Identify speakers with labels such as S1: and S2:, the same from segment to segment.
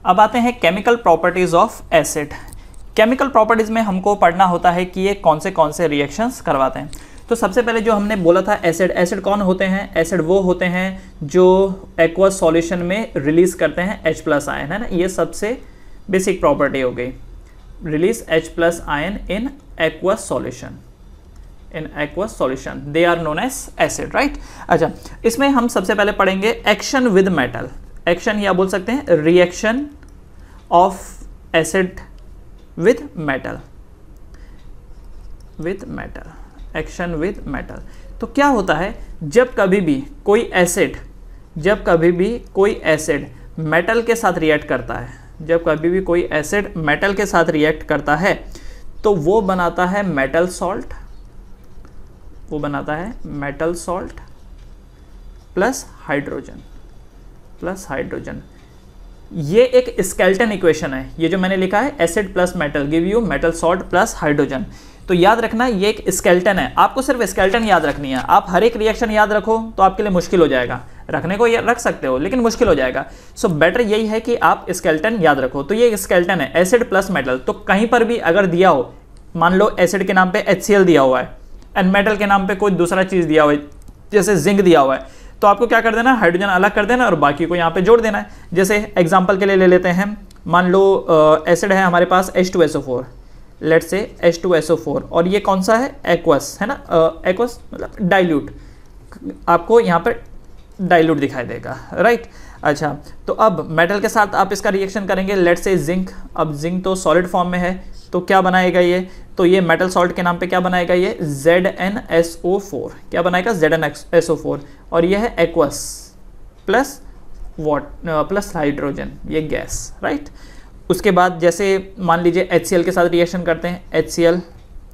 S1: अब आते हैं chemical properties of acid. Chemical properties में हमको पढ़ना होता है कि ये कौन से रिएक्शंस करवाते हैं। तो सबसे पहले जो हमने बोला था एसिड कौन होते हैं? एसिड वो होते हैं जो एक्वस सॉल्यूशन में रिलीज करते हैं H+ आयन, है ना। ये सबसे बेसिक प्रॉपर्टी हो गई, release H+ ion in aqueous solution, in aqueous solution, they are known as acid, right. अच्छा, इसमें हम सबसे पहले पढ़ेंगे एक्शन विद मेटल। एक्शन या बोल सकते हैं reaction of acid with metal, with metal, action with metal. तो क्या होता है जब कभी भी कोई एसिड मेटल के साथ रिएक्ट करता है, जब कभी भी कोई एसिड मेटल के साथ रिएक्ट करता है तो वो बनाता है मेटल सॉल्ट, वो बनाता है metal salt plus hydrogen, plus hydrogen. ये एक स्केलेटन इक्वेशन है, ये जो मैंने लिखा है acid plus metal give you metal salt plus hydrogen. तो याद रखना ये एक स्केलेटन है, आपको सिर्फ स्केलेटन याद रखनी है। आप हर एक रिएक्शन याद रखो तो आपके लिए मुश्किल हो जाएगा, रखने को रख सकते हो लेकिन मुश्किल हो जाएगा। सो बेटर यही है कि आप स्केलेटन याद रखो। तो ये स्केलेटन है एसिड प्लस मेटल। तो कहीं पर भी अगर दिया हो, मान लो एसिड के नाम पे HCl दिया हुआ है एंड मेटल के नाम पे कोई दूसरा चीज दिया हुआ है, जैसे जिंक दिया हुआ है, तो आपको क्या कर देना, हाइड्रोजन अलग कर देना और बाकी को यहाँ पे जोड़ देना है। जैसे एग्जांपल के लिए ले लेते हैं, मान लो एसिड है हमारे पास H2SO4, लेट्स से H2SO4, और ये कौन सा है, एक्वस, है ना। एक्वस मतलब डाइल्यूट, आपको यहाँ पर डाइल्यूट दिखाई देगा, राइट। अच्छा, तो अब मेटल के साथ आप इसका रिएक्शन करेंगे, लेट्स से जिंक। अब जिंक तो सॉलिड फॉर्म में है तो क्या बनाएगा ये, तो ये मेटल सॉल्ट के नाम पे क्या बनाएगा, ये ZnSO4, क्या बनाएगा, ZnSO4, और ये है एक्वस प्लस प्लस हाइड्रोजन, ये गैस, राइट। उसके बाद जैसे मान लीजिए HCl के साथ रिएक्शन करते हैं, HCl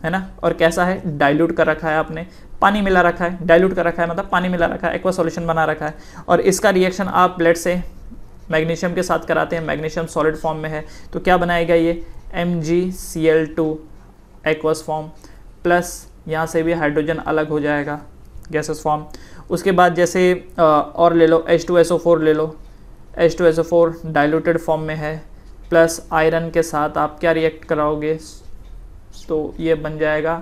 S1: है ना, और कैसा है, डाइल्यूट कर रखा है आपने, पानी मिला रखा है, डाइल्यूट कर रखा है मतलब पानी मिला रखा है, एक्वा सॉल्यूशन बना रखा है। और इसका रिएक्शन आप लेट से मैग्नीशियम के साथ कराते हैं, मैग्नीशियम सॉलिड फॉर्म में है तो क्या बनाएगा ये MgCl2 एक्वस फॉर्म, प्लस यहाँ से भी हाइड्रोजन अलग हो जाएगा, गैसेस फॉर्म। उसके बाद जैसे और ले लो H2SO4 ले लो, H2SO4 डाइल्यूटेड फॉर्म में है, प्लस आयरन के साथ आप क्या रिएक्ट कराओगे, तो ये बन जाएगा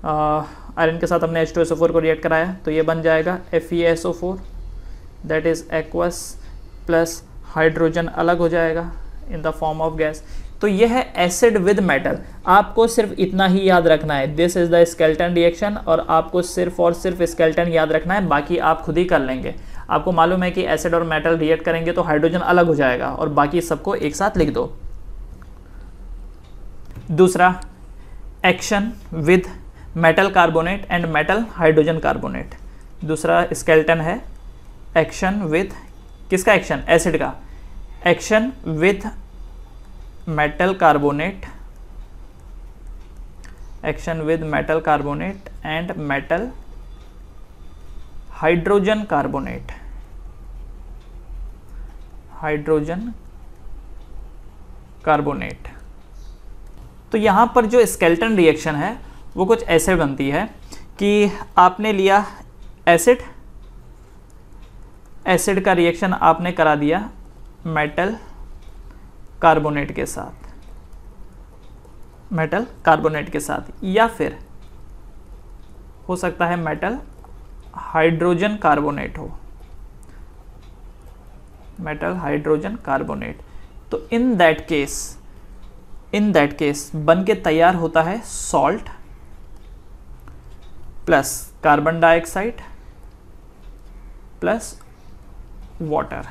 S1: आयरन के साथ हमने H2SO4 को रिएक्ट कराया तो ये बन जाएगा FeSO4, that is aqueous plus hydrogen अलग हो जाएगा in the form of gas. तो ये है एसिड विद मेटल। आपको सिर्फ इतना ही याद रखना है, this is the skeleton reaction, और आपको सिर्फ और सिर्फ स्केलेटन याद रखना है, बाकी आप खुद ही कर लेंगे। आपको मालूम है कि एसिड और मेटल रिएक्ट करेंगे तो हाइड्रोजन अलग हो जाएगा, और बाकी सबको एक साथ लिख दो। दूसरा, action with metal carbonate and metal hydrogen carbonate. दूसरा स्केलेटन है एक्शन विद, किसका एक्शन, एसिड का, action with metal carbonate, action with metal carbonate and metal hydrogen carbonate, hydrogen carbonate. तो यहां पर जो स्केलेटन रिएक्शन है वो कुछ ऐसे बनती है कि आपने लिया एसिड, एसिड का रिएक्शन आपने करा दिया मेटल कार्बोनेट के साथ, मेटल कार्बोनेट के साथ, या फिर हो सकता है मेटल हाइड्रोजन कार्बोनेट हो, मेटल हाइड्रोजन कार्बोनेट। तो इन दैट केस बन के तैयार होता है salt plus carbon dioxide plus water.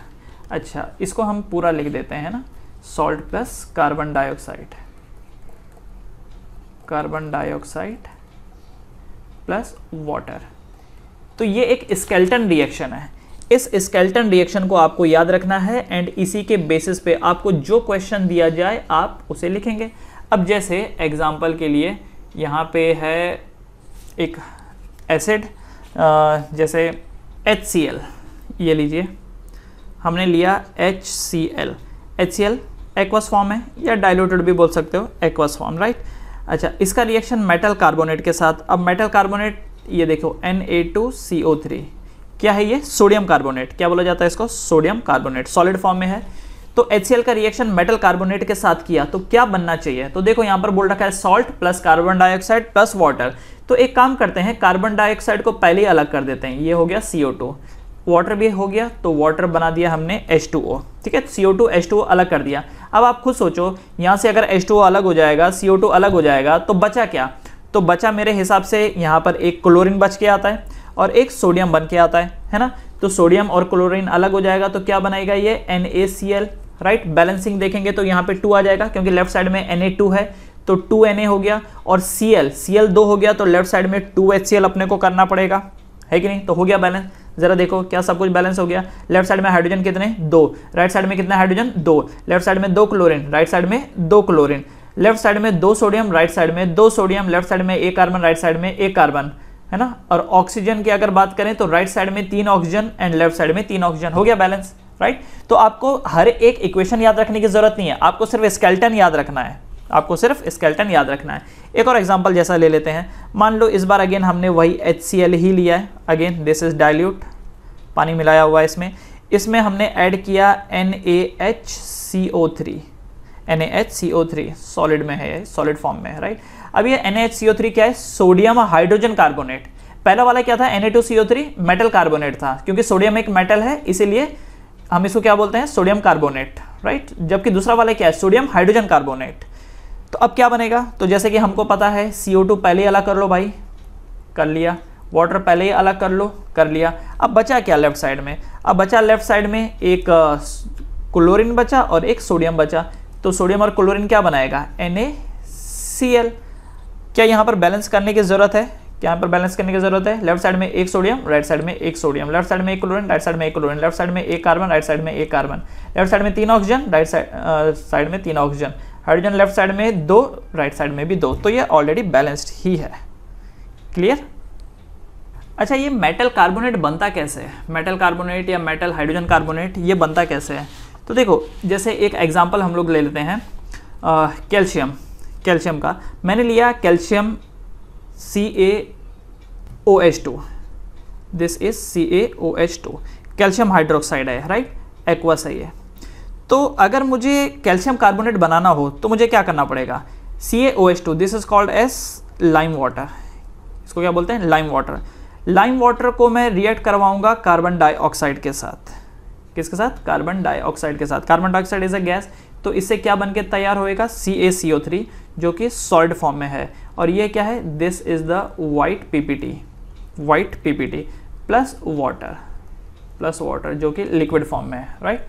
S1: अच्छा, इसको हम पूरा लिख देते हैं ना, salt plus carbon dioxide, carbon dioxide plus water. तो ये एक स्केलेटन रिएक्शन है। इस स्केलेटन रिएक्शन को आपको याद रखना है एंड इसी के बेसिस पे आपको जो क्वेश्चन दिया जाए आप उसे लिखेंगे। अब जैसे एग्जांपल के लिए यहाँ पे है एक एसिड, जैसे HCl, ये लीजिए, हमने लिया HCl, HCl एक्वस फॉर्म है या डाइल्यूटेड भी बोल सकते हो, एक्वस फॉर्म, राइट। अच्छा, इसका रिएक्शन मेटल कार्बोनेट के साथ। अब मेटल कार्बोनेट ये देखो Na2CO3, क्या है ये, सोडियम कार्बोनेट, क्या बोला जाता है इसको, सोडियम कार्बोनेट, सॉलिड फॉर्म में है। तो HCl का रिएक्शन मेटल कार्बोनेट के साथ किया तो क्या बनना चाहिए, तो देखो यहाँ पर बोल रखा है salt plus carbon dioxide plus water. तो एक काम करते हैं, कार्बन डाइऑक्साइड को पहले ही अलग कर देते हैं, ये हो गया CO2, वाटर भी हो गया, तो वाटर बना दिया हमने H2O, ठीक है, CO2 H2O अलग कर दिया। अब आप खुद सोचो, यहाँ से अगर H2O अलग हो जाएगा, CO2 अलग हो जाएगा, तो बचा क्या, तो बचा मेरे हिसाब से यहाँ पर एक क्लोरीन बच के आता है और एक सोडियम बन के आता है ना। तो सोडियम और क्लोरीन अलग हो जाएगा तो क्या बनाएगा ये NaCl, राइट। बैलेंसिंग देखेंगे तो यहाँ पे 2 आ जाएगा क्योंकि लेफ्ट साइड में Na2 है, तो 2Na हो गया, और Cl 2 हो गया, तो लेफ्ट साइड में 2HCl अपने को करना पड़ेगा, है कि नहीं, तो हो गया बैलेंस। जरा देखो क्या सब कुछ बैलेंस हो गया। लेफ्ट साइड में हाइड्रोजन कितने, 2, राइट साइड में कितना हाइड्रोजन, 2, लेफ्ट साइड में 2 क्लोरीन, राइट साइड में 2 क्लोरीन, लेफ्ट साइड में 2 सोडियम, राइट साइड में 2 सोडियम, लेफ्ट साइड में 1 कार्बन, राइट साइड में 1 कार्बन, है ना। और ऑक्सीजन की अगर बात करें तो राइट साइड में 3 ऑक्सीजन एंड लेफ्ट साइड में 3 ऑक्सीजन, हो गया बैलेंस, राइट। तो आपको हर एक इक्वेशन याद रखने की जरूरत नहीं है, आपको सिर्फ स्केलेटन याद रखना है, आपको सिर्फ स्केलेटन याद रखना है। एक और एग्जांपल जैसा ले लेते हैं, मान लो इस बार अगेन हमने वही HCl ही लिया है, अगेन दिस इज डाइल्यूट, पानी मिलाया हुआ है इसमें हमने ऐड किया NaHCO3 सॉलिड में है, सॉलिड फॉर्म में है, राइट। अब ये NaHCO3 क्या है, सोडियम हाइड्रोजन कार्बोनेट। पहला वाला क्या था, Na2CO3 मेटल कार्बोनेट था, क्योंकि सोडियम एक मेटल है इसीलिए हम इसको क्या बोलते हैं, सोडियम कार्बोनेट, राइट। जबकि दूसरा वाला क्या है, सोडियम हाइड्रोजन कार्बोनेट। तो अब क्या बनेगा, तो जैसे कि हमको पता है CO2 पहले ही अलग कर लो भाई, कर लिया, वाटर पहले ही अलग कर लो, कर लिया। अब बचा क्या लेफ्ट साइड में, अब बचा लेफ्ट साइड में एक क्लोरीन बचा और एक सोडियम बचा, तो सोडियम और क्लोरीन क्या बनाएगा, NaCl। क्या यहाँ पर बैलेंस करने की जरूरत है, क्या यहाँ पर बैलेंस करने की जरूरत है, लेफ्ट साइड में 1 सोडियम, राइट साइड में 1 सोडियम, लेफ्ट साइड में 1 क्लोरीन, राइट साइड में 1 क्लोरीन, लेफ्ट साइड में 1 कार्बन, राइट साइड में 1 कार्बन, लेफ्ट साइड में 3 ऑक्सीजन, राइट साइड में 3 ऑक्सीजन, हाइड्रोजन लेफ्ट साइड में 2, राइट साइड में भी 2, तो ये ऑलरेडी बैलेंस्ड ही है, क्लियर। अच्छा, ये मेटल कार्बोनेट बनता कैसे है, मेटल कार्बोनेट या मेटल हाइड्रोजन कार्बोनेट ये बनता कैसे है, तो देखो जैसे एक एग्जांपल हम लोग ले लेते हैं कैल्शियम का। मैंने लिया calcium CaOH2, this is CaOH2, calcium hydroxide है, राइट, एक्वस है ये। तो अगर मुझे कैल्शियम कार्बोनेट बनाना हो तो मुझे क्या करना पड़ेगा, CaOH2, this is called as lime water, इसको क्या बोलते हैं, लाइम वाटर। लाइम वाटर को मैं रिएक्ट करवाऊंगा कार्बन डाइऑक्साइड के साथ, किसके साथ, कार्बन डाइऑक्साइड के साथ। Carbon dioxide is a gas, तो इससे क्या बनके तैयार होएगा, CaCO3 जो कि सॉलिड फॉर्म में है, और ये क्या है, this is the white PPT plus water जो कि लिक्विड फॉर्म में है, राइट।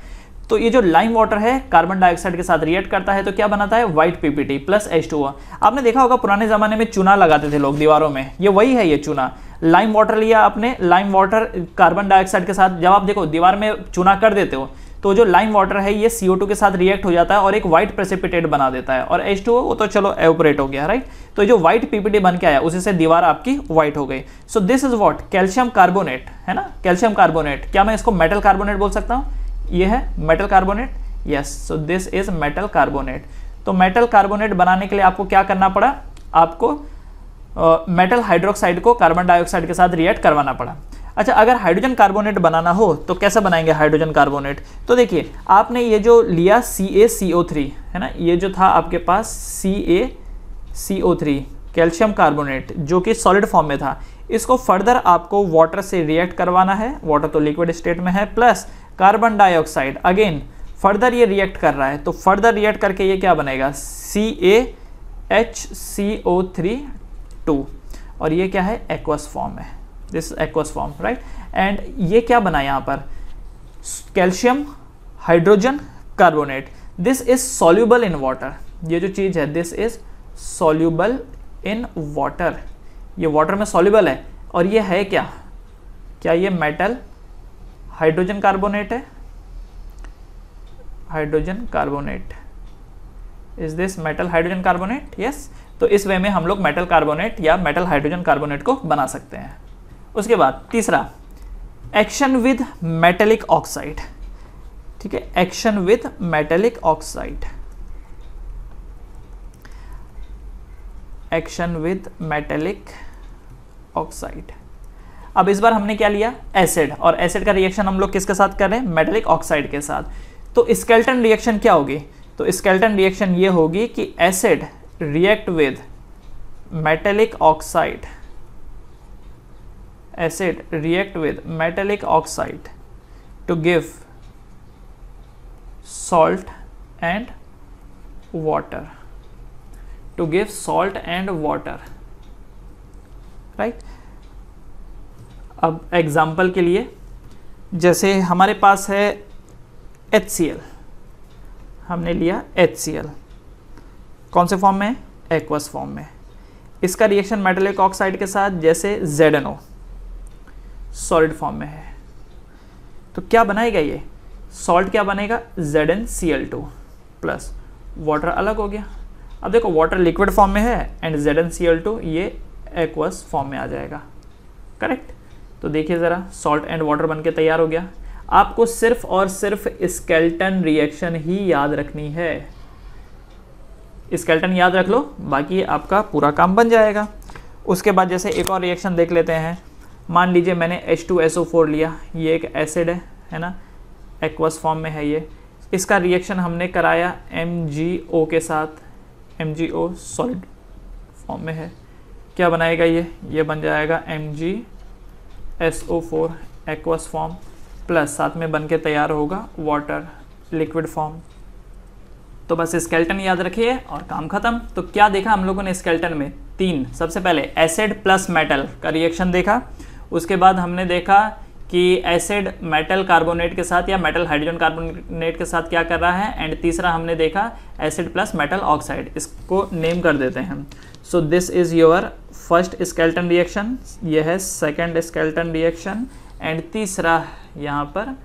S1: तो ये जो लाइम वाटर है कार्बन डाइऑक्साइड के साथ रिएक्ट करता है तो क्या बनाता है, वाइट PPT प्लस H2O। आपने देखा होगा पुराने ज़माने में चूना लगाते थे लोग दीवारों में, ये वही है, ये चूना। लाइम वाटर लिया आपने, लाइम वाटर कार्बन डाइऑक्साइड के साथ, जब आप देखो दीवार में चूना कर देते हो तो जो लाइम वाटर है ये CO2 के साथ रिएक्ट हो जाता है और एक वाइट प्रेसिपिटेट बना देता है, और H2O वो तो चलो एवोपरेट हो गया, राइट। तो जो वाइट PPT बन के आया उसी से दीवार आपकी वाइट हो गई। So this is what, calcium carbonate, है ना, कैल्शियम कार्बोनेट। क्या मैं इसको मेटल कार्बोनेट बोल सकता हूँ, ये है metal carbonate, yes. So this is metal carbonate. तो मेटल कार्बोनेट बनाने के लिए आपको क्या करना पड़ा, आपको मेटल हाइड्रोक्साइड को कार्बन डाइऑक्साइड के साथ रिएक्ट करवाना पड़ा। अच्छा, अगर हाइड्रोजन कार्बोनेट बनाना हो तो कैसे बनाएंगे हाइड्रोजन कार्बोनेट, तो देखिए आपने ये जो लिया CaCO3, है ना, ये जो था आपके पास CaCO3 कैल्शियम कार्बोनेट जो कि सॉलिड फॉर्म में था, इसको फर्दर आपको वाटर से रिएक्ट करवाना है, वाटर तो लिक्विड स्टेट में है, plus carbon dioxide, again further ये रिएक्ट कर रहा है, तो फर्दर रिएक्ट करके ये क्या बनेगा, CaHCO3 और ये क्या है, एक्वस फॉर्म है, this aqueous form, right. And ये क्या बना यहाँ पर, calcium hydrogen carbonate, this is soluble in water. ये जो चीज़ है this is soluble in water, ये वाटर में सॉल्यूबल है। और ये है क्या, क्या ये मेटल हाइड्रोजन कार्बोनेट है, hydrogen carbonate, is this metal hydrogen carbonate, yes. तो इस वे में हम लोग मेटल कार्बोनेट या मेटल हाइड्रोजन कार्बोनेट को बना सकते हैं। उसके बाद तीसरा, एक्शन विद मेटेलिक ऑक्साइड, ठीक है, action with metallic oxide, action with metallic oxide. अब इस बार हमने क्या लिया, एसिड, और एसिड का रिएक्शन हम लोग किसके साथ कर रहे हैं, मेटेलिक ऑक्साइड के साथ। तो स्केलेटन रिएक्शन क्या होगी? तो स्केलेटन रिएक्शन ये होगी कि acid react with metallic oxide, acid react with metallic oxide to give salt and water, to give salt and water, right? अब एग्जाम्पल के लिए जैसे हमारे पास है HCl, हमने लिया HCl, कौन से फॉर्म में? एक्वस फॉर्म में। इसका रिएक्शन मेटेलिक ऑक्साइड के साथ जैसे ZNO सॉलिड फॉर्म में है, तो क्या बनाएगा ये सॉल्ट? क्या बनेगा? ZnCl2 प्लस वाटर अलग हो गया। अब देखो वाटर लिक्विड फॉर्म में है एंड ZnCl2 ये एक्वस फॉर्म में आ जाएगा, करेक्ट? तो देखिए ज़रा, सॉल्ट एंड वाटर बन के तैयार हो गया। आपको सिर्फ और सिर्फ स्केलेटन रिएक्शन ही याद रखनी है, स्केलेटन याद रख लो, बाकी आपका पूरा काम बन जाएगा। उसके बाद जैसे एक और रिएक्शन देख लेते हैं। मान लीजिए मैंने H2SO4 लिया, ये एक एसिड है ना, एक्वस फॉर्म में है ये। इसका रिएक्शन हमने कराया MgO के साथ, MgO सॉलिड फॉर्म में है। क्या बनाएगा ये बन जाएगा MgSO4 एक्वस फॉर्म प्लस साथ में बन के तैयार होगा वाटर लिक्विड फॉर्म। तो बस स्केलेटन याद रखिए और काम खत्म। तो क्या देखा हम लोगों ने स्केलेटन में? 3। सबसे पहले एसिड प्लस मेटल का रिएक्शन देखा, उसके बाद हमने देखा कि एसिड मेटल कार्बोनेट के साथ या मेटल हाइड्रोजन कार्बोनेट के साथ क्या कर रहा है, एंड तीसरा हमने देखा एसिड प्लस मेटल ऑक्साइड। इसको नेम कर देते हैं। So this is your first skeleton reaction, यह है सेकेंड स्केलेटन रिएक्शन, एंड तीसरा यहाँ पर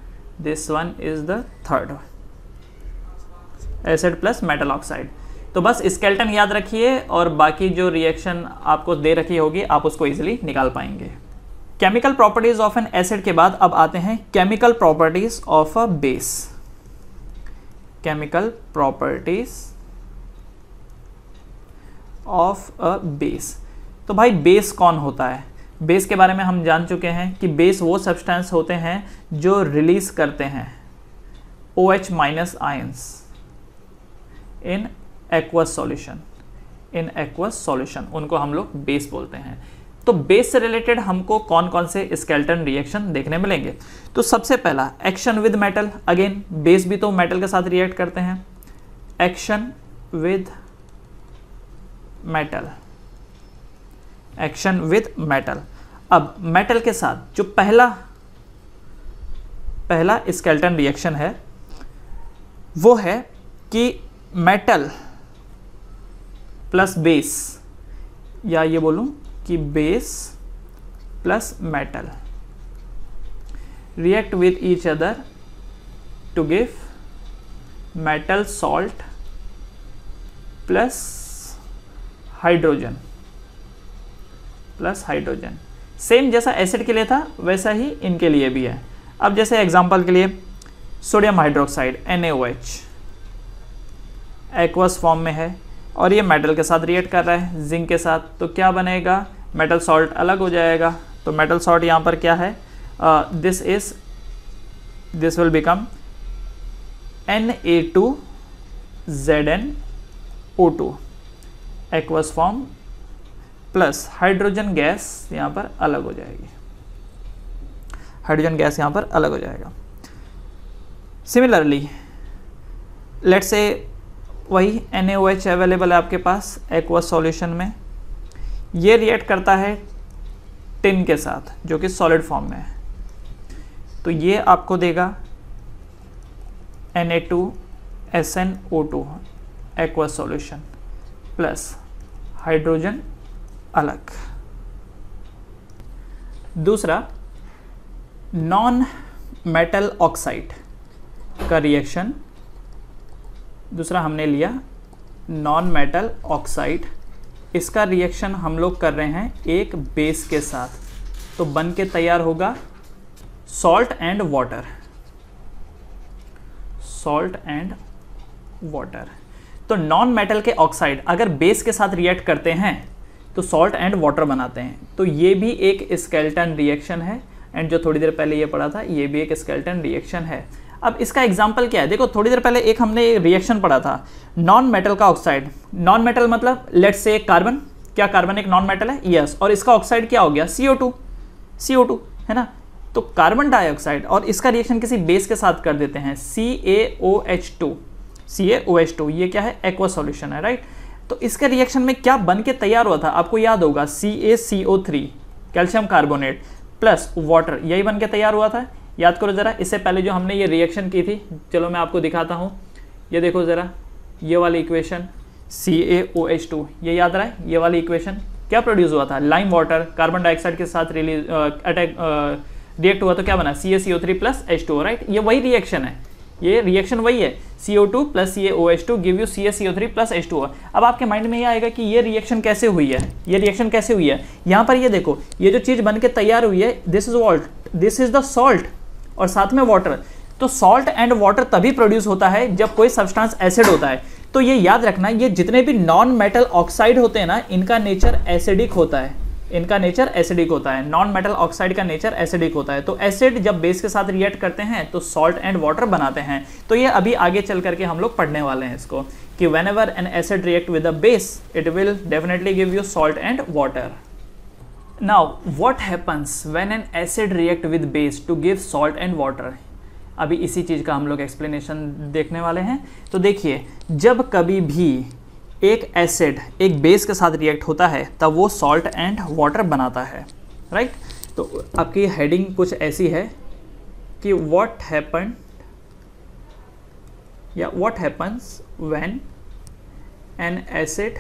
S1: this one is the third, acid plus metal oxide. तो बस स्केलेटन याद रखिए और बाकी जो रिएक्शन आपको दे रखी होगी आप उसको इजीली निकाल पाएंगे। Chemical properties of N acid के बाद अब आते हैं chemical properties of a base. Chemical properties of a base. तो भाई बेस कौन होता है? बेस के बारे में हम जान चुके हैं कि बेस वो सब्सटेंस होते हैं जो रिलीज करते हैं OH minus ions in aqueous solution, in aqueous solution, उनको हम लोग बेस बोलते हैं। तो बेस से रिलेटेड हमको कौन कौन से स्केलेटन रिएक्शन देखने मिलेंगे? तो सबसे पहला action with metal. Again base भी तो मेटल के साथ रिएक्ट करते हैं। Action with metal, action with metal. अब मेटल के साथ जो पहला स्केलेटन रिएक्शन है वो है कि मेटल प्लस बेस, या ये बोलूं कि base plus metal react with each other to give metal salt plus hydrogen, plus hydrogen. Same जैसा एसिड के लिए था वैसा ही इनके लिए भी है। अब जैसे एग्जांपल के लिए sodium hydroxide NaOH aqueous form में है और ये मेटल के साथ रिएक्ट कर रहा है जिंक के साथ, तो क्या बनेगा? मेटल सॉल्ट अलग हो जाएगा। तो मेटल सॉल्ट यहाँ पर क्या है? This will become Na2ZnO2 aqueous form plus hydrogen gas यहाँ पर अलग हो जाएगी, हाइड्रोजन गैस यहाँ पर अलग हो जाएगा। सिमिलरली लेट्स से वही NaOH अवेलेबल है आपके पास एक्वस सॉल्यूशन में, ये रिएक्ट करता है टिन के साथ जो कि सॉलिड फॉर्म में है, तो ये आपको देगा Na2SnO2 aqueous solution plus hydrogen अलग। दूसरा नॉन मेटल ऑक्साइड का रिएक्शन, दूसरा हमने लिया नॉन मेटल ऑक्साइड। इसका रिएक्शन हम लोग कर रहे हैं एक बेस के साथ, तो बन के तैयार होगा salt and water, salt and water. तो नॉन मेटल के ऑक्साइड अगर बेस के साथ रिएक्ट करते हैं तो सॉल्ट एंड वाटर बनाते हैं, तो ये भी एक स्केलेटन रिएक्शन है। एंड जो थोड़ी देर पहले ये पढ़ा था ये भी एक स्केलेटन रिएक्शन है। अब इसका एग्जाम्पल क्या है, देखो थोड़ी देर पहले एक हमने रिएक्शन पढ़ा था, नॉन मेटल का ऑक्साइड। नॉन मेटल मतलब लेट्स से कार्बन, क्या कार्बन एक नॉन मेटल है? यस। और इसका ऑक्साइड क्या हो गया? CO2 है ना। तो कार्बन डाइऑक्साइड और इसका रिएक्शन किसी बेस के साथ कर देते हैं, CaOH2, ये क्या है? एक्वा सॉल्यूशन है, राइट। तो इसके रिएक्शन में क्या बन के तैयार हुआ था? आपको याद होगा, CaCO3 calcium carbonate plus water, यही बन के तैयार हुआ था। याद करो जरा, इससे पहले जो हमने ये रिएक्शन की थी, चलो मैं आपको दिखाता हूँ। ये देखो जरा, ये वाली इक्वेशन CaOH2, ये याद रहा है? ये वाली इक्वेशन क्या प्रोड्यूस हुआ था? लाइम वाटर कार्बन डाइऑक्साइड के साथ रिएक्ट हुआ तो क्या बना? CaCO3 plus H2O, right. ये वही रिएक्शन है, ये रिएक्शन वही है, CO2 plus CaOH2 give you CaCO3 plus H2O। अब आपके माइंड में ये आएगा कि ये रिएक्शन कैसे हुई है, ये रिएक्शन कैसे हुई है। यहाँ पर ये देखो, ये जो चीज़ बन के तैयार हुई है, दिस इज द सॉल्ट और साथ में वाटर। तो सॉल्ट एंड वाटर तभी प्रोड्यूस होता है जब कोई सब्सटेंस एसिड होता है। तो ये याद रखना, ये जितने भी नॉन मेटल ऑक्साइड होते हैं ना, इनका नेचर एसिडिक होता है, इनका नेचर एसिडिक होता है। नॉन मेटल ऑक्साइड का नेचर एसिडिक होता है। तो एसिड जब बेस के साथ रिएक्ट करते हैं तो सॉल्ट एंड वाटर बनाते हैं। तो ये अभी आगे चल करके हम लोग पढ़ने वाले हैं इसको, कि whenever an acid react with a base it will definitely give you salt and water. Now what happens when an acid react with base to give salt and water? अभी इसी चीज़ का हम लोग एक्सप्लेनेशन देखने वाले हैं। तो देखिए, जब कभी भी एक एसिड एक बेस के साथ रिएक्ट होता है तब वो सॉल्ट एंड वाटर बनाता है, राइट। तो आपकी हेडिंग कुछ ऐसी है कि what happens when an acid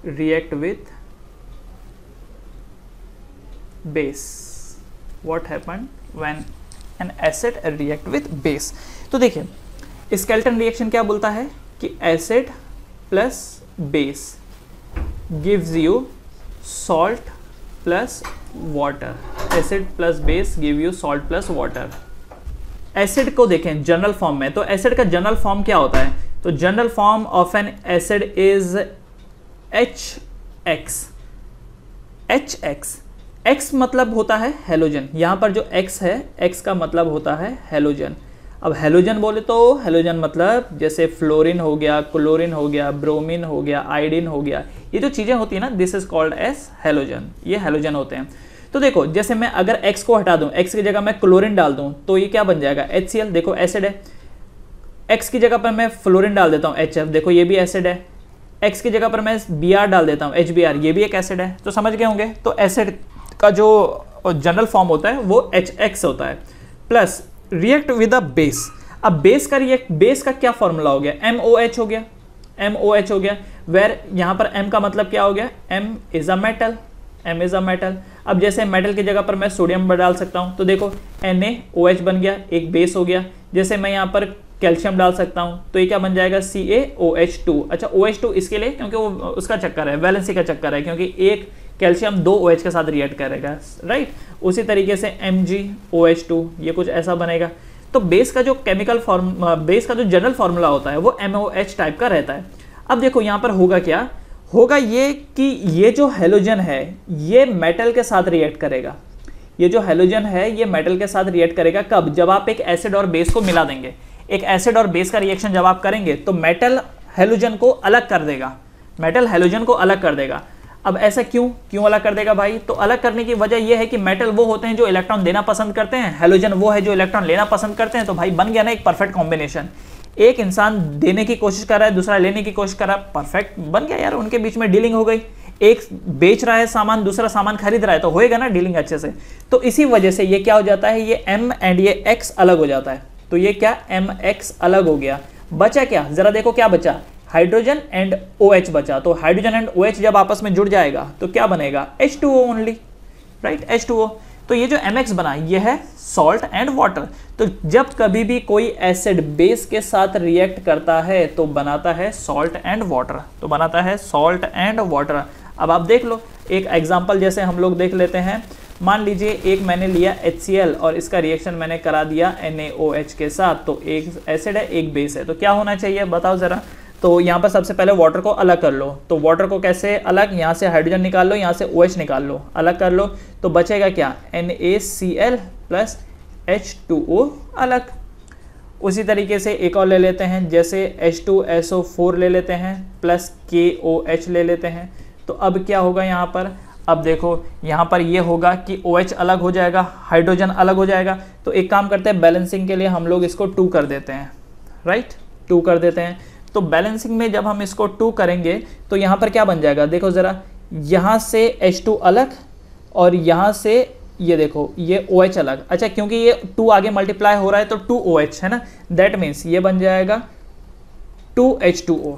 S1: react with base, what happen when an acid react with base. तो देखिए, स्केलेटन रिएक्शन क्या बोलता है कि acid plus base gives you salt plus water. Acid plus base give you salt plus water. Acid को देखें general form में, तो एसिड का जनरल फॉर्म क्या होता है? तो general form of N acid is HX। X मतलब होता है हेलोजन। यहाँ पर जो X है, X का मतलब होता है हेलोजन। अब हेलोजन बोले तो हेलोजन मतलब जैसे फ्लोरीन हो गया, क्लोरीन हो गया, ब्रोमीन हो गया, आयोडीन हो गया, ये जो चीज़ें होती है ना, this is called as halogen. ये हेलोजन होते हैं। तो देखो, जैसे मैं अगर X को हटा दूं, X की जगह मैं क्लोरीन डाल दूं, तो ये क्या बन जाएगा? HCl। देखो एसिड है। X की जगह पर मैं फ्लोरीन डाल देता हूँ, HF, देखो ये भी एसिड है। X की जगह पर मैं Br डाल देता हूँ, HBr, ये भी एक एसिड है। तो समझ गए होंगे। तो एसिड का जो जनरल फॉर्म होता है वो HX होता है। Plus react with a base. अब बेस का क्या फॉर्मूला हो गया? MOH हो गया, वेर यहाँ पर M का मतलब क्या हो गया? M is a metal. अब जैसे मेटल की जगह पर मैं सोडियम डाल सकता हूँ, तो देखो NaOH बन गया, एक बेस हो गया। जैसे मैं यहाँ पर कैल्शियम डाल सकता हूँ, तो ये क्या बन जाएगा? CaOH2। अच्छा, OH2 इसके लिए क्योंकि वो उसका चक्कर है, वैलेंसी का चक्कर है, क्योंकि एक कैल्शियम 2 OH के साथ रिएक्ट करेगा, राइट। उसी तरीके से MgOH2, ये कुछ ऐसा बनेगा। तो बेस का जो बेस का जो जनरल फॉर्मूला होता है वो MOH टाइप का रहता है। अब देखो यहाँ पर होगा क्या? होगा ये कि ये जो हेलोजन है ये मेटल के साथ रिएक्ट करेगा। ये जो हेलोजन है ये मेटल के साथ रिएक्ट करेगा। कब? जब आप एक एसिड और बेस को मिला देंगे। एक एसिड और बेस का रिएक्शन जब आप करेंगे तो मेटल हेलोजन को अलग कर देगा। अब ऐसा क्यों अलग कर देगा भाई? तो अलग करने की वजह यह है कि मेटल वो होते हैं जो इलेक्ट्रॉन देना पसंद करते हैं, हेलोजन वो है जो इलेक्ट्रॉन लेना पसंद करते हैं। तो भाई बन गया ना एक परफेक्ट कॉम्बिनेशन। एक इंसान देने की कोशिश कर रहा है, दूसरा लेने की कोशिश कर रहा है, परफेक्ट बन गया यार। उनके बीच में डीलिंग हो गई। एक बेच रहा है सामान, दूसरा सामान खरीद रहा है, तो होएगा ना डीलिंग अच्छे से। तो इसी वजह से ये क्या हो जाता है? ये M एंड ये X अलग हो जाता है। तो ये क्या? MX अलग हो गया। बचा क्या? जरा देखो क्या बचा? हाइड्रोजन एंड OH बचा। तो हाइड्रोजन एंड OH जब आपस में जुड़ जाएगा तो क्या बनेगा? H2O only, right, H2O। तो ये जो MX बना ये है सॉल्ट एंड वाटर। तो जब कभी भी कोई एसिड बेस के साथ रिएक्ट करता है तो बनाता है सॉल्ट एंड वाटर। अब आप देख लो एक एग्जांपल, जैसे हम लोग देख लेते हैं। मान लीजिए एक मैंने लिया HCl और इसका रिएक्शन मैंने करा दिया NaOH के साथ। तो एक एसिड है, एक बेस है, तो क्या होना चाहिए बताओ ज़रा। तो यहाँ पर सबसे पहले वाटर को अलग कर लो। तो वाटर को कैसे अलग? यहाँ से हाइड्रोजन निकाल लो, यहाँ से OH निकाल लो, अलग कर लो। तो बचेगा क्या? NaCl प्लस H2O अलग। उसी तरीके से एक और ले लेते हैं, जैसे H2SO4 ले लेते हैं प्लस KOH ले लेते हैं। तो अब क्या होगा यहाँ पर, अब देखो यहाँ पर ये होगा कि OH अलग हो जाएगा, हाइड्रोजन अलग हो जाएगा। तो एक काम करते हैं, बैलेंसिंग के लिए हम लोग इसको 2 कर देते हैं, राइट, 2 कर देते हैं। तो बैलेंसिंग में जब हम इसको 2 करेंगे तो यहाँ पर क्या बन जाएगा, देखो ज़रा, यहाँ से H2 अलग और यहाँ से ये देखो ये OH अलग। अच्छा, क्योंकि ये 2 आगे मल्टीप्लाई हो रहा है तो 2OH है ना, दैट मीन्स ये बन जाएगा 2H2O।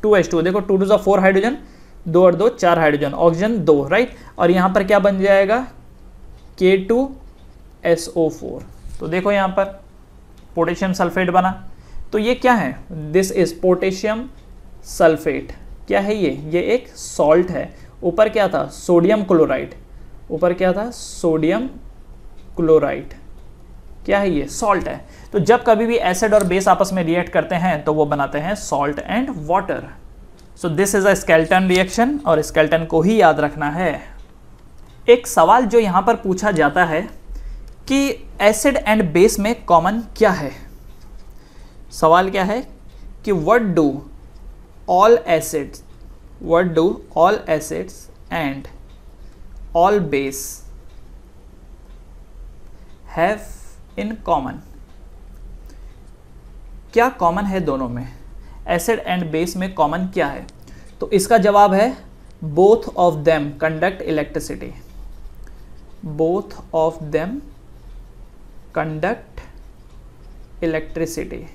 S1: 2H2O देखो, 2 टू 4 हाइड्रोजन, 2 और 2 4 हाइड्रोजन, ऑक्सीजन 2, राइट। और यहाँ पर क्या बन जाएगा, K2SO4। तो देखो यहाँ पर पोटेशियम सल्फेट बना। तो ये क्या है, दिस इज पोटेशियम सल्फेट। क्या है ये एक सॉल्ट है। ऊपर क्या था, सोडियम क्लोराइड, ऊपर क्या था, सोडियम क्लोराइड। क्या है ये, सॉल्ट है। तो जब कभी भी एसिड और बेस आपस में रिएक्ट करते हैं तो वो बनाते हैं salt and water. So this is a skeleton reaction, और स्केलेटन को ही याद रखना है। एक सवाल जो यहाँ पर पूछा जाता है कि एसिड एंड बेस में कॉमन क्या है। सवाल क्या है कि what do all acids and all base have in common. क्या कॉमन है दोनों में, एसिड एंड बेस में कॉमन क्या है। तो इसका जवाब है both of them conduct electricity. Both of them conduct electricity.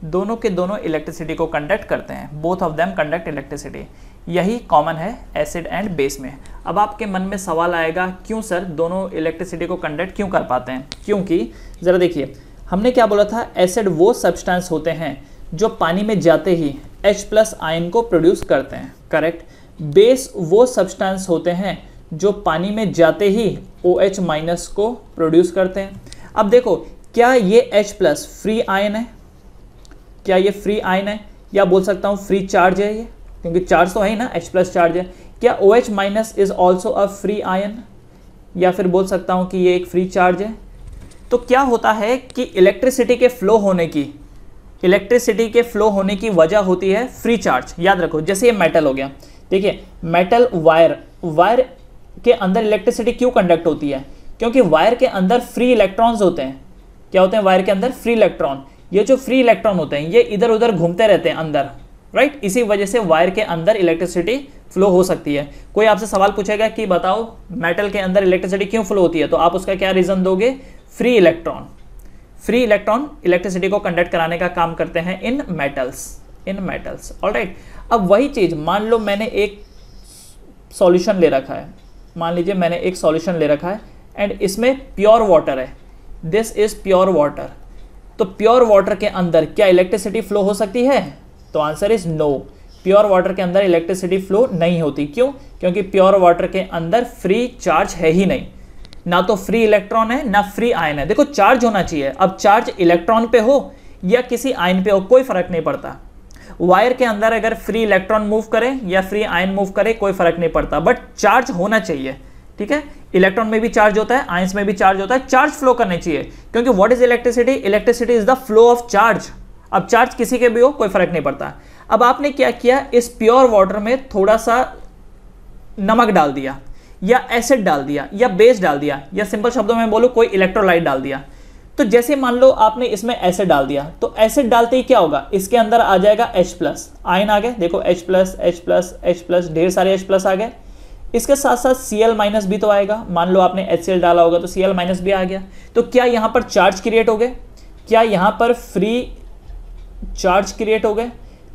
S1: दोनों के दोनों इलेक्ट्रिसिटी को कंडक्ट करते हैं। Both of them conduct electricity, यही कॉमन है एसिड एंड बेस में। अब आपके मन में सवाल आएगा, क्यों सर दोनों इलेक्ट्रिसिटी को कंडक्ट क्यों कर पाते हैं। क्योंकि ज़रा देखिए, हमने क्या बोला था, एसिड वो सब्सटेंस होते हैं जो पानी में जाते ही H+ आयन को प्रोड्यूस करते हैं, करेक्ट। बेस वो सब्सटेंस होते हैं जो पानी में जाते ही OH- को प्रोड्यूस करते हैं। अब देखो, क्या ये H+ फ्री आयन है, क्या ये फ्री आयन है, या बोल सकता हूँ फ्री चार्ज है ये, क्योंकि चार्ज तो है ही ना, H+ चार्ज है। क्या OH- is also a free ion, या फिर बोल सकता हूँ कि ये एक फ्री चार्ज है। तो क्या होता है कि इलेक्ट्रिसिटी के फ्लो होने की वजह होती है फ्री चार्ज। याद रखो, जैसे ये मेटल हो गया, देखिए मेटल वायर के अंदर इलेक्ट्रिसिटी क्यों कंडक्ट होती है, क्योंकि वायर के अंदर फ्री इलेक्ट्रॉन्स होते हैं। क्या होते हैं वायर के अंदर, फ्री इलेक्ट्रॉन। ये जो फ्री इलेक्ट्रॉन होते हैं ये इधर उधर घूमते रहते हैं अंदर, राइट। इसी वजह से वायर के अंदर इलेक्ट्रिसिटी फ्लो हो सकती है। कोई आपसे सवाल पूछेगा कि बताओ मेटल के अंदर इलेक्ट्रिसिटी क्यों फ्लो होती है, तो आप उसका क्या रीजन दोगे, free electron. Free electron electricity को कंडक्ट कराने का काम करते हैं इन मेटल्स, ऑलराइट। अब वही चीज, मान लो मैंने एक सॉल्यूशन ले रखा है, मान लीजिए मैंने एक सॉल्यूशन ले रखा है एंड इसमें प्योर वाटर है, दिस इज प्योर वाटर। तो प्योर वाटर के अंदर क्या इलेक्ट्रिसिटी फ्लो हो सकती है, तो answer is no. Pure water के अंदर इलेक्ट्रिसिटी फ्लो नहीं होती। क्यों, क्योंकि प्योर वाटर के अंदर फ्री चार्ज है ही नहीं, ना तो फ्री इलेक्ट्रॉन है ना फ्री आयन है। देखो चार्ज होना चाहिए, अब चार्ज इलेक्ट्रॉन पे हो या किसी आयन पे हो कोई फर्क नहीं पड़ता। वायर के अंदर अगर फ्री इलेक्ट्रॉन मूव करे या फ्री आयन मूव करे कोई फर्क नहीं पड़ता, बट चार्ज होना चाहिए, ठीक है। इलेक्ट्रॉन में भी चार्ज होता है, आयंस में भी चार्ज होता है, चार्ज फ्लो करने चाहिए। क्योंकि what is electricity, electricity is the flow of charge. अब चार्ज किसी के भी हो कोई फर्क नहीं पड़ता। अब आपने क्या किया, इस प्योर वाटर में थोड़ा सा नमक डाल दिया या एसिड डाल दिया या बेस डाल दिया, या सिंपल शब्दों में बोलो कोई इलेक्ट्रोलाइट डाल दिया। तो जैसे मान लो आपने इसमें एसिड डाल दिया, तो एसिड डालते ही क्या होगा, इसके अंदर आ जाएगा H+, आयन आ गए, देखो H+, ढेर सारे H+ आ गए। इसके साथ साथ Cl- भी तो आएगा, मान लो आपने HCl डाला होगा तो Cl- भी आ गया। तो क्या यहाँ पर चार्ज क्रिएट हो गए, क्या यहाँ पर फ्री चार्ज क्रिएट हो गए।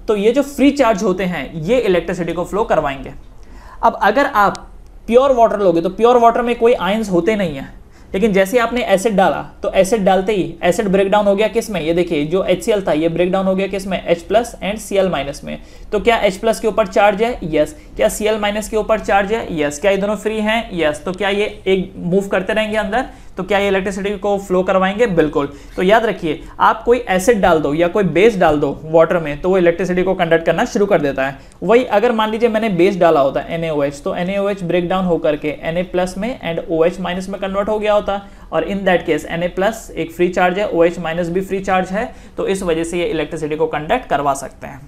S1: तो ये जो फ्री चार्ज होते हैं ये इलेक्ट्रिसिटी को फ्लो करवाएंगे। अब अगर आप प्योर वाटर लोगे तो प्योर वाटर में कोई आयंस होते नहीं है, लेकिन जैसे आपने एसिड डाला तो एसिड डालते ही एसिड ब्रेक डाउन हो गया किस में, ये देखिए जो HCl था ये ब्रेक डाउन हो गया किस में, H+ एंड Cl- में। तो क्या H+ के ऊपर चार्ज है, यस। क्या Cl- के ऊपर चार्ज है, यस। क्या ये दोनों फ्री हैं, यस। तो क्या ये एक मूव करते रहेंगे अंदर, तो क्या ये इलेक्ट्रिसिटी को फ्लो करवाएंगे, बिल्कुल। तो याद रखिए, आप कोई एसिड डाल दो या कोई बेस डाल दो वाटर में तो वो इलेक्ट्रिसिटी को कंडक्ट करना शुरू कर देता है। वही अगर मान लीजिए मैंने बेस डाला होता है NaOH, तो NaOH ब्रेक डाउन होकर के Na+ में एंड OH- में कन्वर्ट हो गया होता। और इन दैट केस Na+ एक फ्री चार्ज है, OH- भी फ्री चार्ज है, तो इस वजह से ये इलेक्ट्रिसिटी को कंडक्ट करवा सकते हैं।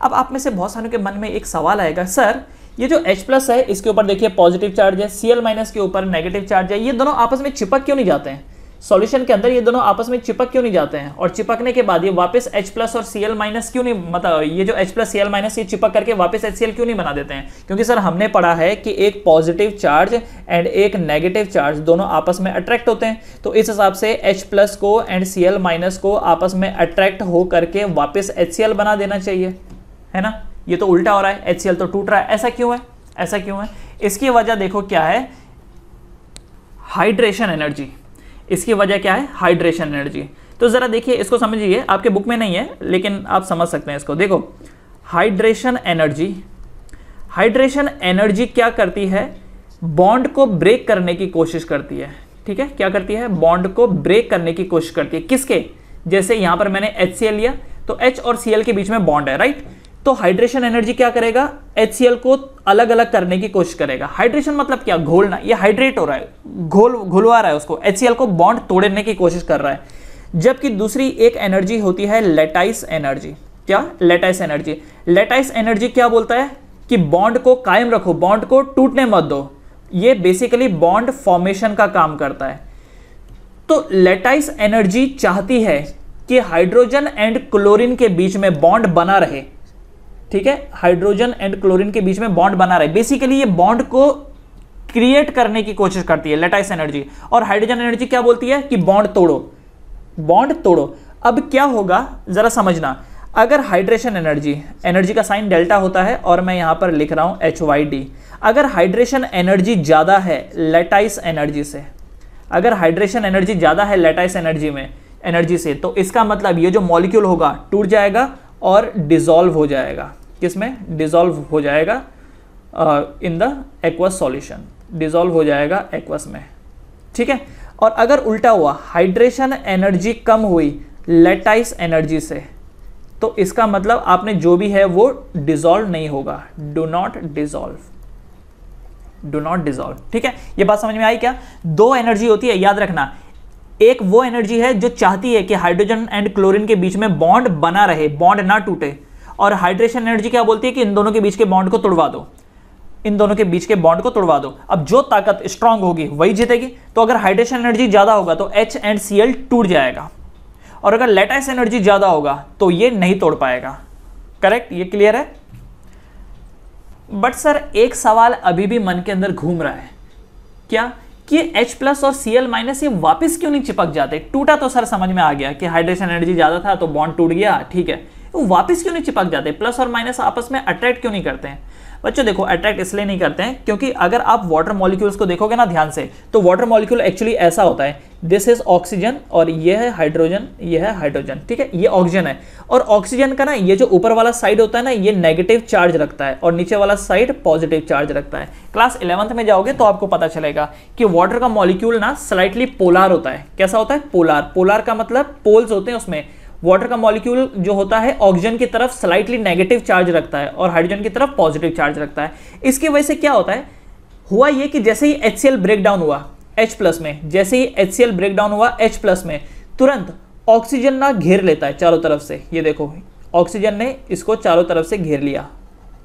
S1: अब आप में से बहुत सारों के मन में एक सवाल आएगा, सर ये जो H+ है इसके ऊपर देखिए पॉजिटिव चार्ज है, Cl- के ऊपर नेगेटिव चार्ज है, ये दोनों आपस में चिपक क्यों नहीं जाते हैं? सॉल्यूशन के अंदर ये दोनों आपस में चिपक क्यों नहीं जाते हैं? और चिपकने के बाद ये वापस H+ और Cl- क्यों नहीं, मतलब ये जो H+ Cl- ये चिपक करके वापस HCl क्यों नहीं बना देते हैं? क्योंकि सर हमने पढ़ा है कि एक पॉजिटिव चार्ज एंड एक नेगेटिव चार्ज दोनों आपस में अट्रैक्ट होते हैं, तो इस हिसाब से H+ को एंड Cl- को आपस में अट्रैक्ट हो करके वापस HCl बना देना चाहिए, है ना? ये तो उल्टा हो रहा है, HCl तो टूट रहा है। ऐसा क्यों है? ऐसा क्यों है? इसकी वजह देखो क्या है, हाइड्रेशन एनर्जी। इसकी वजह क्या है? Hydration energy. तो जरा देखिए इसको समझिए, आपके बुक में नहीं है लेकिन आप समझ सकते हैं इसको। देखो हाइड्रेशन एनर्जी, हाइड्रेशन एनर्जी क्या करती है? बॉन्ड को ब्रेक करने की कोशिश करती है, ठीक है? क्या करती है? बॉन्ड को ब्रेक करने की कोशिश करती है। किसके? जैसे यहां पर मैंने HCl लिया तो H और Cl के बीच में बॉन्ड है, राइट? तो हाइड्रेशन एनर्जी क्या करेगा? HCl को अलग अलग करने की कोशिश करेगा। हाइड्रेशन मतलब क्या? घोलना। ये हाइड्रेट हो रहा है, घुलवा रहा है उसको, HCl को बॉन्ड तोड़ने की कोशिश कर रहा है। जबकि दूसरी एक एनर्जी होती है लैटाइस एनर्जी। क्या? लैटाइस एनर्जी। लैटाइस एनर्जी क्या बोलता है? कि बॉन्ड को कायम रखो, बॉन्ड को टूटने मत दो। ये बेसिकली बॉन्ड फॉर्मेशन का काम करता है। तो लैटाइस एनर्जी चाहती है कि हाइड्रोजन एंड क्लोरीन के बीच में बॉन्ड बना रहे, ठीक है? हाइड्रोजन एंड क्लोरीन के बीच में बॉन्ड बना रहे। बेसिकली ये बॉन्ड को क्रिएट करने की कोशिश करती है लैटाइस एनर्जी। और हाइड्रोजन एनर्जी क्या बोलती है? कि बॉन्ड तोड़ो, बॉन्ड तोड़ो। अब क्या होगा जरा समझना, अगर हाइड्रेशन एनर्जी, एनर्जी का साइन डेल्टा होता है और मैं यहां पर लिख रहा हूं HYD, अगर हाइड्रेशन एनर्जी ज्यादा है लैटाइस एनर्जी से, अगर हाइड्रेशन एनर्जी ज्यादा है लैटाइस एनर्जी से, तो इसका मतलब ये जो मॉलिक्यूल होगा टूट जाएगा और डिसॉल्व हो जाएगा। किसमें? डिसॉल्व हो जाएगा in the aqueous solution, dissolve हो जाएगा एक्वस में, ठीक है? और अगर उल्टा हुआ, हाइड्रेशन एनर्जी कम हुई लैटाइस एनर्जी से, तो इसका मतलब आपने जो भी है वो डिसॉल्व नहीं होगा। Do not dissolve, do not dissolve, ठीक है? ये बात समझ में आई क्या? दो एनर्जी होती है, याद रखना। एक वो एनर्जी है जो चाहती है कि हाइड्रोजन एंड क्लोरीन के बीच में बॉन्ड बना रहे, बॉन्ड ना टूटे। और हाइड्रेशन एनर्जी क्या बोलती है? कि इन दोनों के बीच के बॉन्ड को तोड़वा दो, इन दोनों के बीच के बॉन्ड को तोड़वा दो। अब जो ताकत स्ट्रांग होगी वही जीतेगी। तो अगर हाइड्रेशन एनर्जी ज्यादा होगा तो H एंड Cl टूट जाएगा, और अगर लैटाइस एनर्जी ज्यादा होगा तो ये नहीं तोड़ पाएगा। करेक्ट? ये क्लियर है? बट सर एक सवाल अभी भी मन के अंदर घूम रहा है, क्या? कि H+ और Cl- ये वापस क्यों नहीं चिपक जाते? टूटा तो सर समझ में आ गया कि हाइड्रेशन एनर्जी ज्यादा था तो बॉन्ड टूट गया, ठीक है। वो वापस क्यों नहीं चिपक जाते? प्लस और माइनस आपस में अट्रैक्ट क्यों नहीं करते हैं? बच्चों देखो, अट्रैक्ट इसलिए नहीं करते हैं क्योंकि अगर आप वाटर मॉलिक्यूल्स को देखोगे ना ध्यान से, तो वाटर मॉलिक्यूल एक्चुअली ऐसा होता है, दिस इज ऑक्सीजन और ये है हाइड्रोजन, ये है हाइड्रोजन, ठीक है? ये ऑक्सीजन है, और ऑक्सीजन का ना ये जो ऊपर वाला साइड होता है ना, ये नेगेटिव चार्ज रखता है और नीचे वाला साइड पॉजिटिव चार्ज रखता है। क्लास 11th में जाओगे तो आपको पता चलेगा कि वाटर का मॉलिक्यूल ना स्लाइटली पोलर होता है। कैसा होता है? पोलर। पोलर का मतलब पोल्स होते हैं उसमें। वाटर का मॉलिक्यूल जो होता है ऑक्सीजन की तरफ स्लाइटली नेगेटिव चार्ज रखता है और हाइड्रोजन की तरफ पॉजिटिव चार्ज रखता है। इसकी वजह से क्या होता है, हुआ ये कि जैसे ही HCl ब्रेक डाउन हुआ H+ में, जैसे ही HCl ब्रेक डाउन हुआ H+ में, तुरंत ऑक्सीजन ना घेर लेता है चारों तरफ से। ये देखो, ऑक्सीजन ने इसको चारों तरफ से घेर लिया,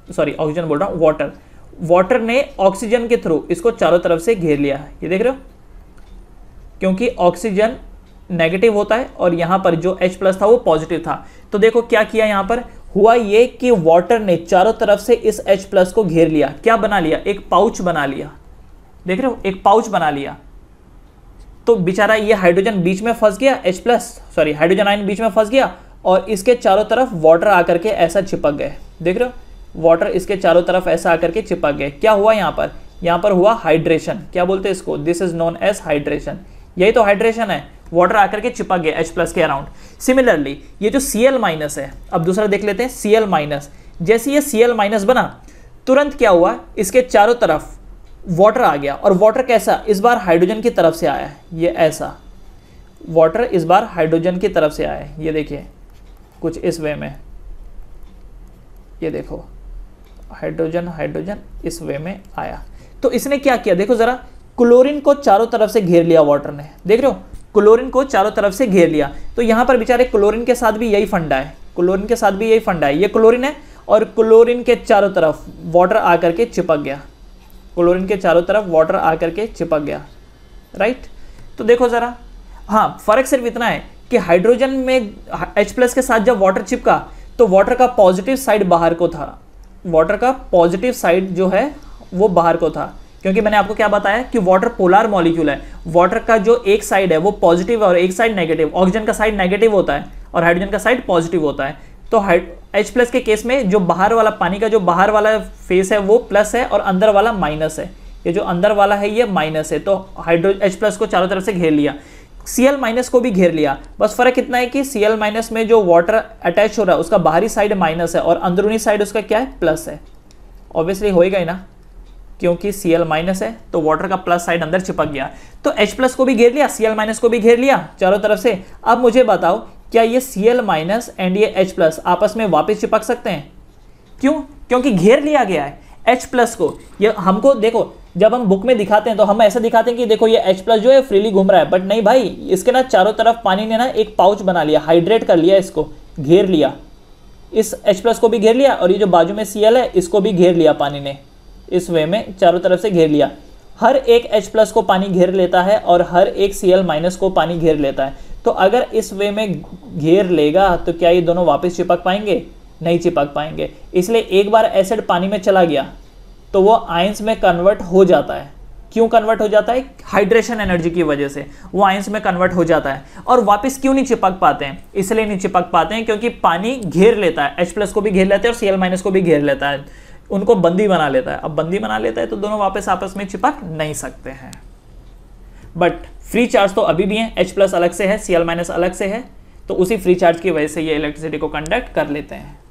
S1: सॉरी ऑक्सीजन बोल रहा हूं, वाटर, वाटर ने ऑक्सीजन के थ्रू इसको चारों तरफ से घेर लिया। ये देख रहे हो, क्योंकि ऑक्सीजन नेगेटिव होता है और यहां पर जो H+ था वो पॉजिटिव था। तो देखो क्या किया, यहां पर हुआ ये कि वाटर ने चारों तरफ से इस H+ को घेर लिया। क्या बना लिया? एक पाउच बना लिया। देख रहे हो, एक पाउच बना लिया। तो बेचारा ये हाइड्रोजन बीच में फंस गया, सॉरी हाइड्रोजन आयन बीच में फंस गया और इसके चारों तरफ वाटर आकर के ऐसा चिपक गए। देख रहे हो, वाटर इसके चारों तरफ ऐसा आकर के चिपक गए। क्या हुआ यहाँ पर हुआ हाइड्रेशन। क्या बोलते हैं इसको? This is known as hydration. यही तो हाइड्रेशन है, वाटर आकर के चिपक गए H+ के अराउंड। सिमिलरली ये जो Cl- है, अब दूसरा देख लेते हैं Cl-। जैसे ये Cl- बना, तुरंत क्या हुआ, इसके चारों तरफ वाटर आ गया। और वाटर कैसा? इस बार हाइड्रोजन की तरफ से आया है, ये ऐसा वाटर इस बार हाइड्रोजन की तरफ से आया है। ये देखिए कुछ इस वे में, ये देखो हाइड्रोजन हाइड्रोजन इस वे में आया। तो इसने क्या किया देखो जरा, क्लोरीन को चारों तरफ से घेर लिया वाटर ने, देख रहे हो, क्लोरीन को चारों तरफ से घेर लिया। तो यहाँ पर बेचारे क्लोरीन के साथ भी यही फंडा है, क्लोरीन के साथ भी यही फंडा है। ये क्लोरीन है और क्लोरीन के चारों तरफ वाटर आकर के चिपक गया, क्लोरीन के चारों तरफ वाटर आकर के चिपक गया, राइट। तो देखो ज़रा, हाँ फ़र्क सिर्फ इतना है कि हाइड्रोजन में H+ के साथ जब वाटर चिपका तो वाटर का पॉजिटिव साइड बाहर को था, वाटर का पॉजिटिव साइड जो है वो बाहर को था, क्योंकि मैंने आपको क्या बताया कि वाटर पोलर मॉलिक्यूल है। वाटर का जो एक साइड है वो पॉजिटिव और एक साइड नेगेटिव, ऑक्सीजन का साइड नेगेटिव होता है और हाइड्रोजन का साइड पॉजिटिव होता है। तो H+ के केस में जो बाहर वाला पानी का जो बाहर वाला फेस है वो प्लस है और अंदर वाला माइनस है, ये जो अंदर वाला है ये माइनस है। तो H+ को चारों तरफ से घेर लिया, Cl- को भी घेर लिया। बस फर्क इतना है कि Cl- में जो वाटर अटैच हो रहा है उसका बाहरी साइड माइनस है और अंदरूनी साइड उसका क्या है, प्लस है। ऑब्वियसली होएगा ही ना, क्योंकि Cl- है तो वाटर का प्लस साइड अंदर चिपक गया। तो H+ को भी घेर लिया, Cl- को भी घेर लिया चारों तरफ से। अब मुझे बताओ क्या ये Cl- एंड ये H+ आपस में वापस चिपक सकते हैं? क्यों? क्योंकि घेर लिया गया है H+ को। ये हमको देखो, जब हम बुक में दिखाते हैं तो हम ऐसा दिखाते हैं कि देखो ये H+ जो है फ्रीली घूम रहा है, बट नहीं भाई, इसके ना चारों तरफ पानी ने ना एक पाउच बना लिया, हाइड्रेट कर लिया, इसको घेर लिया, इस H+ को भी घेर लिया और ये जो बाजू में Cl है इसको भी घेर लिया पानी ने, इस वे में चारों तरफ से घेर लिया। हर एक H+ को पानी घेर लेता है और हर एक Cl- को पानी घेर लेता है। तो अगर इस वे में घेर लेगा तो क्या ये दोनों वापस चिपक पाएंगे? नहीं चिपक पाएंगे। इसलिए एक बार एसिड पानी में चला गया तो वो आयंस में कन्वर्ट हो जाता है। क्यों कन्वर्ट हो जाता है? हाइड्रेशन एनर्जी की वजह से वो आयंस में कन्वर्ट हो जाता है। और वापस क्यों नहीं चिपक पाते हैं? इसलिए नहीं चिपक पाते हैं क्योंकि पानी घेर लेता है, H+ को भी घेर लेता है और Cl- को भी घेर लेता है, उनको बंदी बना लेता है। अब बंदी बना लेता है तो दोनों वापस आपस में चिपक नहीं सकते हैं। बट फ्री चार्ज तो अभी भी है, H+ अलग से है, Cl- अलग से है, तो उसी फ्री चार्ज की वजह से ये इलेक्ट्रिसिटी को कंडक्ट कर लेते हैं।